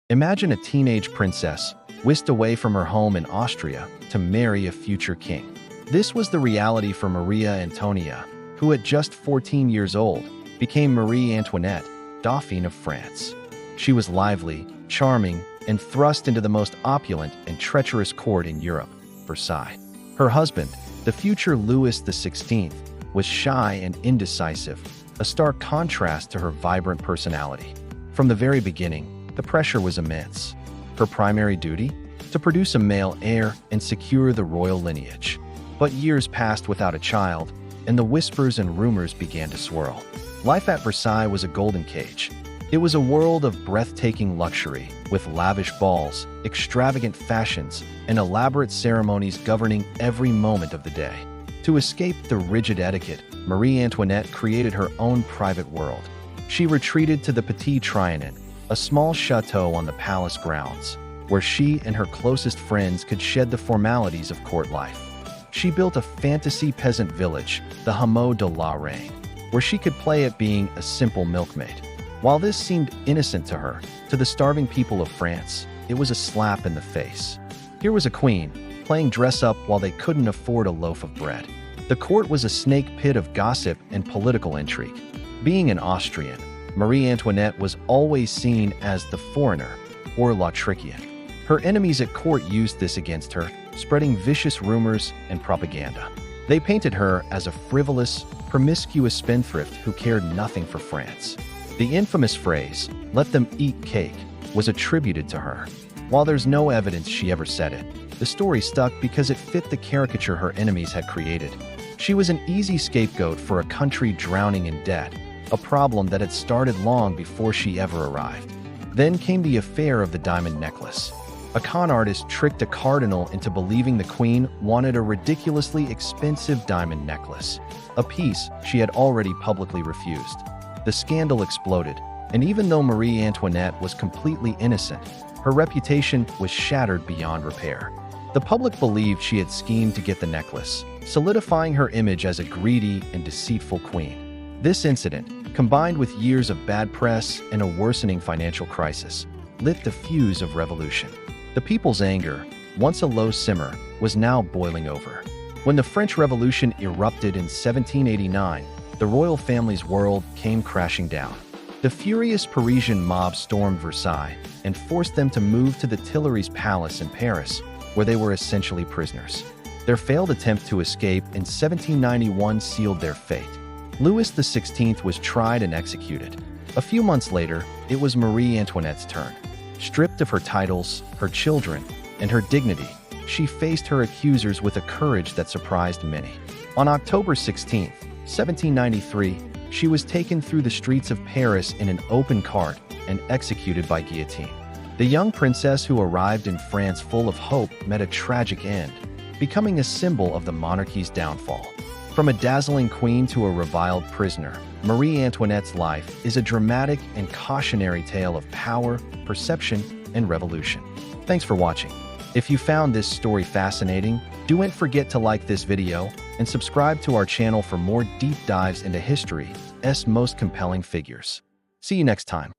Imagine a teenage princess whisked away from her home in Austria to marry a future king. This was the reality for Maria Antonia, who at just 14 years old became Marie Antoinette, Dauphine of France. She was lively, charming, and thrust into the most opulent and treacherous court in Europe, Versailles. Her husband, the future Louis XVI, was shy and indecisive, a stark contrast to her vibrant personality. From the very beginning, the pressure was immense. Her primary duty? To produce a male heir and secure the royal lineage. But years passed without a child, and the whispers and rumors began to swirl. Life at Versailles was a golden cage. It was a world of breathtaking luxury, with lavish balls, extravagant fashions, and elaborate ceremonies governing every moment of the day. To escape the rigid etiquette, Marie Antoinette created her own private world. She retreated to the Petit Trianon, a small chateau on the palace grounds, where she and her closest friends could shed the formalities of court life. She built a fantasy peasant village, the Hameau de la Reine, where she could play at being a simple milkmaid. While this seemed innocent to her, to the starving people of France, it was a slap in the face. Here was a queen, playing dress-up while they couldn't afford a loaf of bread. The court was a snake pit of gossip and political intrigue. Being an Austrian, Marie Antoinette was always seen as the foreigner, or l'Autrichian. Her enemies at court used this against her, spreading vicious rumors and propaganda. They painted her as a frivolous, promiscuous spendthrift who cared nothing for France. The infamous phrase, "let them eat cake," was attributed to her. While there's no evidence she ever said it, the story stuck because it fit the caricature her enemies had created. She was an easy scapegoat for a country drowning in debt, a problem that had started long before she ever arrived. Then came the affair of the diamond necklace. A con artist tricked a cardinal into believing the queen wanted a ridiculously expensive diamond necklace, a piece she had already publicly refused. The scandal exploded, and even though Marie Antoinette was completely innocent, her reputation was shattered beyond repair. The public believed she had schemed to get the necklace, solidifying her image as a greedy and deceitful queen. This incident, combined with years of bad press and a worsening financial crisis, lit the fuse of revolution. The people's anger, once a low simmer, was now boiling over. When the French Revolution erupted in 1789, the royal family's world came crashing down. The furious Parisian mob stormed Versailles and forced them to move to the Tuileries Palace in Paris, where they were essentially prisoners. Their failed attempt to escape in 1791 sealed their fate. Louis XVI was tried and executed. A few months later, it was Marie Antoinette's turn. Stripped of her titles, her children, and her dignity, she faced her accusers with a courage that surprised many. On October 16, 1793, she was taken through the streets of Paris in an open cart and executed by guillotine. The young princess who arrived in France full of hope met a tragic end, becoming a symbol of the monarchy's downfall. From a dazzling queen to a reviled prisoner, Marie Antoinette's life is a dramatic and cautionary tale of power, perception, and revolution. Thanks for watching. If you found this story fascinating, don't forget to like this video and subscribe to our channel for more deep dives into history's most compelling figures. See you next time.